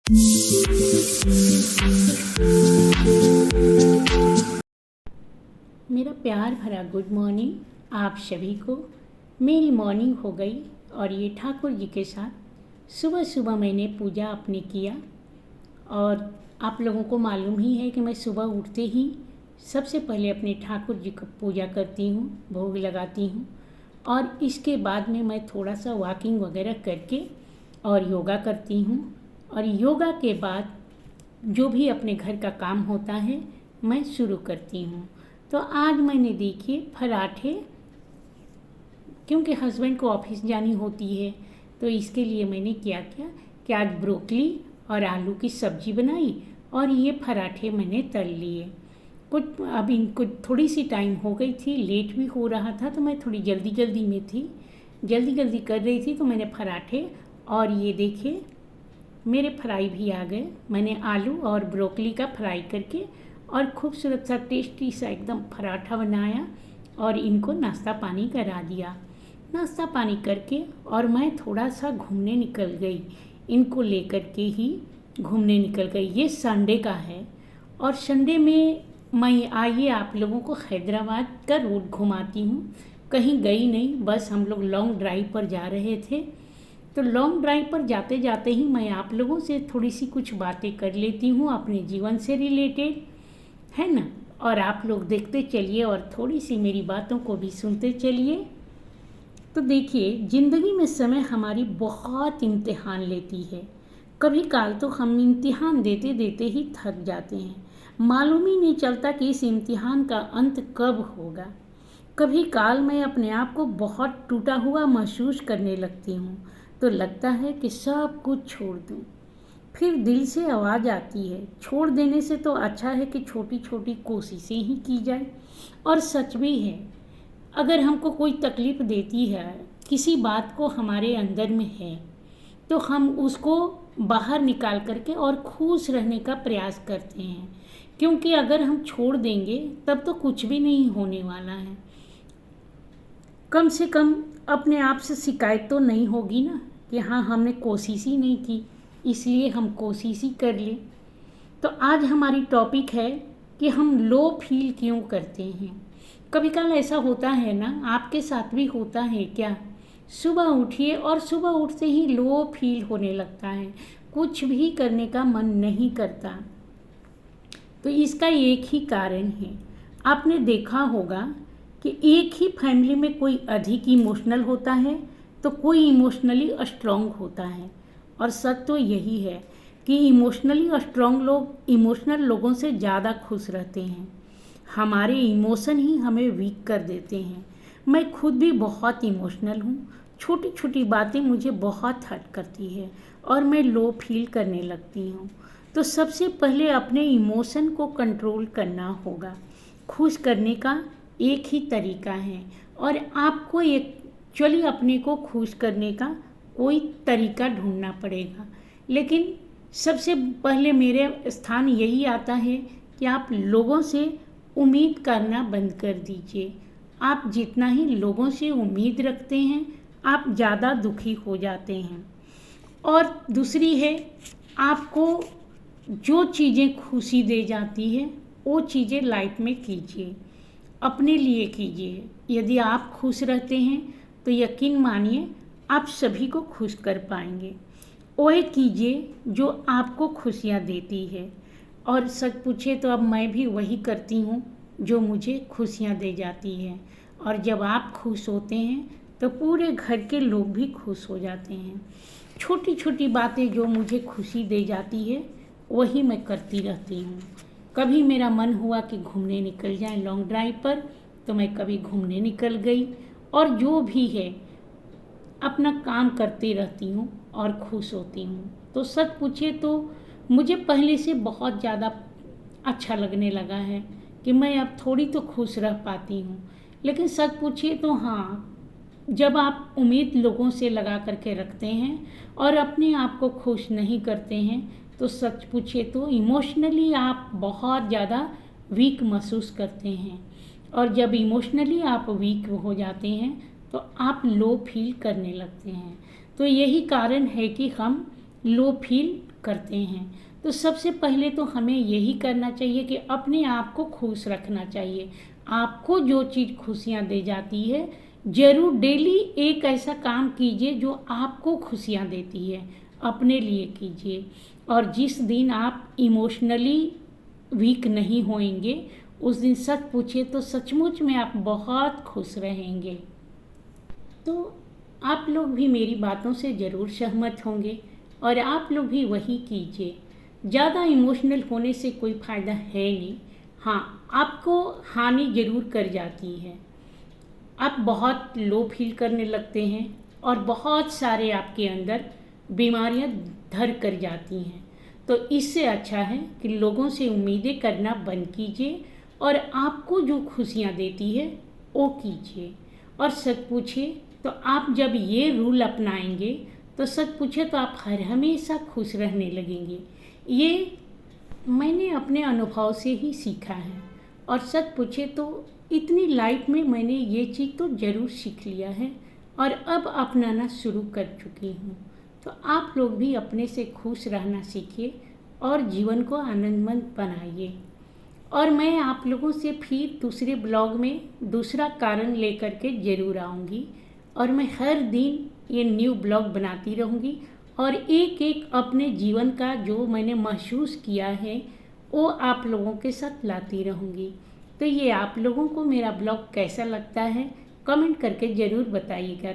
मेरा प्यार भरा गुड मॉर्निंग आप सभी को। मेरी मॉर्निंग हो गई और ये ठाकुर जी के साथ सुबह सुबह मैंने पूजा अपनी किया। और आप लोगों को मालूम ही है कि मैं सुबह उठते ही सबसे पहले अपने ठाकुर जी को पूजा करती हूँ, भोग लगाती हूँ और इसके बाद में मैं थोड़ा सा वॉकिंग वगैरह करके और योगा करती हूँ। और योगा के बाद जो भी अपने घर का काम होता है मैं शुरू करती हूँ। तो आज मैंने देखिए पराठे, क्योंकि हस्बैंड को ऑफिस जानी होती है तो इसके लिए मैंने क्या किया कि आज ब्रोकली और आलू की सब्ज़ी बनाई और ये पराठे मैंने तल लिए। कुछ अब इनको थोड़ी सी टाइम हो गई थी, लेट भी हो रहा था तो मैं थोड़ी जल्दी में थी, जल्दी कर रही थी तो मैंने पराठे और ये देखिए मेरे फ्राई भी आ गए। मैंने आलू और ब्रोकली का फ्राई करके और खूबसूरत सा टेस्टी सा एकदम पराठा बनाया और इनको नाश्ता पानी करा दिया। नाश्ता पानी करके और मैं थोड़ा सा घूमने निकल गई, इनको लेकर के ही घूमने निकल गई। ये संडे का है और संडे में मैं आइए आप लोगों को हैदराबाद का रोड घुमाती हूँ। कहीं गई नहीं, बस हम लोग लॉन्ग ड्राइव पर जा रहे थे। तो लॉन्ग ड्राइव पर जाते जाते ही मैं आप लोगों से थोड़ी सी कुछ बातें कर लेती हूँ अपने जीवन से रिलेटेड, है ना। और आप लोग देखते चलिए और थोड़ी सी मेरी बातों को भी सुनते चलिए। तो देखिए, ज़िंदगी में समय हमारी बहुत इम्तिहान लेती है। कभी काल तो हम इम्तिहान देते देते ही थक जाते हैं, मालूम ही नहीं चलता कि इस इम्तिहान का अंत कब होगा। कभी काल मैं अपने आप को बहुत टूटा हुआ महसूस करने लगती हूँ तो लगता है कि सब कुछ छोड़ दूँ। फिर दिल से आवाज़ आती है, छोड़ देने से तो अच्छा है कि छोटी छोटी कोशिशें ही की जाए। और सच भी है, अगर हमको कोई तकलीफ़ देती है, किसी बात को हमारे अंदर में है तो हम उसको बाहर निकाल करके और खुश रहने का प्रयास करते हैं, क्योंकि अगर हम छोड़ देंगे तब तो कुछ भी नहीं होने वाला है। कम से कम अपने आप से शिकायत तो नहीं होगी ना कि हाँ हमने कोशिश ही नहीं की, इसलिए हम कोशिश ही कर लें। तो आज हमारी टॉपिक है कि हम लो फील क्यों करते हैं। कभी कभी ऐसा होता है ना, आपके साथ भी होता है क्या? सुबह उठिए और सुबह उठते ही लो फील होने लगता है, कुछ भी करने का मन नहीं करता। तो इसका एक ही कारण है, आपने देखा होगा कि एक ही फैमिली में कोई अधिक इमोशनल होता है तो कोई इमोशनली स्ट्रांग होता है। और सच तो यही है कि इमोशनली स्ट्रांग लोग इमोशनल लोगों से ज़्यादा खुश रहते हैं। हमारे इमोशन ही हमें वीक कर देते हैं। मैं खुद भी बहुत इमोशनल हूँ, छोटी छोटी बातें मुझे बहुत हर्ट करती है और मैं लो फील करने लगती हूँ। तो सबसे पहले अपने इमोशन को कंट्रोल करना होगा। खुश करने का एक ही तरीका है और आपको एक्चुअली अपने को खुश करने का कोई तरीका ढूंढना पड़ेगा। लेकिन सबसे पहले मेरे स्थान यही आता है कि आप लोगों से उम्मीद करना बंद कर दीजिए। आप जितना ही लोगों से उम्मीद रखते हैं आप ज़्यादा दुखी हो जाते हैं। और दूसरी है, आपको जो चीज़ें खुशी दे जाती है वो चीज़ें लाइफ में कीजिए, अपने लिए कीजिए। यदि आप खुश रहते हैं तो यकीन मानिए आप सभी को खुश कर पाएंगे। वही कीजिए जो आपको खुशियाँ देती है। और सच पूछे तो अब मैं भी वही करती हूँ जो मुझे खुशियाँ दे जाती है। और जब आप खुश होते हैं तो पूरे घर के लोग भी खुश हो जाते हैं। छोटी छोटी बातें जो मुझे खुशी दे जाती है वही मैं करती रहती हूँ। कभी मेरा मन हुआ कि घूमने निकल जाएं लॉन्ग ड्राइव पर तो मैं कभी घूमने निकल गई और जो भी है अपना काम करती रहती हूँ और खुश होती हूँ। तो सच पूछिए तो मुझे पहले से बहुत ज़्यादा अच्छा लगने लगा है कि मैं अब थोड़ी तो खुश रह पाती हूँ। लेकिन सच पूछिए तो हाँ, जब आप उम्मीद लोगों से लगा करके रखते हैं और अपने आप को खुश नहीं करते हैं तो सच पूछिए तो इमोशनली आप बहुत ज़्यादा वीक महसूस करते हैं। और जब इमोशनली आप वीक हो जाते हैं तो आप लो फील करने लगते हैं। तो यही कारण है कि हम लो फील करते हैं। तो सबसे पहले तो हमें यही करना चाहिए कि अपने आप को खुश रखना चाहिए। आपको जो चीज़ खुशियाँ दे जाती है, ज़रूर डेली एक ऐसा काम कीजिए जो आपको खुशियाँ देती है, अपने लिए कीजिए। और जिस दिन आप इमोशनली वीक नहीं होएंगे, उस दिन सच पूछिए तो सचमुच में आप बहुत खुश रहेंगे। तो आप लोग भी मेरी बातों से ज़रूर सहमत होंगे और आप लोग भी वही कीजिए। ज़्यादा इमोशनल होने से कोई फ़ायदा है नहीं। हाँ, आपको हानि ज़रूर कर जाती है। आप बहुत लो फील करने लगते हैं और बहुत सारे आपके अंदर बीमारियां धर कर जाती हैं। तो इससे अच्छा है कि लोगों से उम्मीदें करना बंद कीजिए और आपको जो खुशियां देती है वो कीजिए। और सच पूछिए तो आप जब ये रूल अपनाएंगे तो सच पूछे तो आप हर हमेशा खुश रहने लगेंगे। ये मैंने अपने अनुभव से ही सीखा है और सच पूछे तो इतनी लाइफ में मैंने ये चीज़ तो ज़रूर सीख लिया है और अब अपनाना शुरू कर चुकी हूँ। तो आप लोग भी अपने से खुश रहना सीखिए और जीवन को आनंदमय बनाइए। और मैं आप लोगों से फिर दूसरे ब्लॉग में दूसरा कारण लेकर के ज़रूर आऊँगी और मैं हर दिन ये न्यू ब्लॉग बनाती रहूँगी और एक एक अपने जीवन का जो मैंने महसूस किया है वो आप लोगों के साथ लाती रहूँगी। तो ये आप लोगों को मेरा ब्लॉग कैसा लगता है कमेंट करके ज़रूर बताइएगा।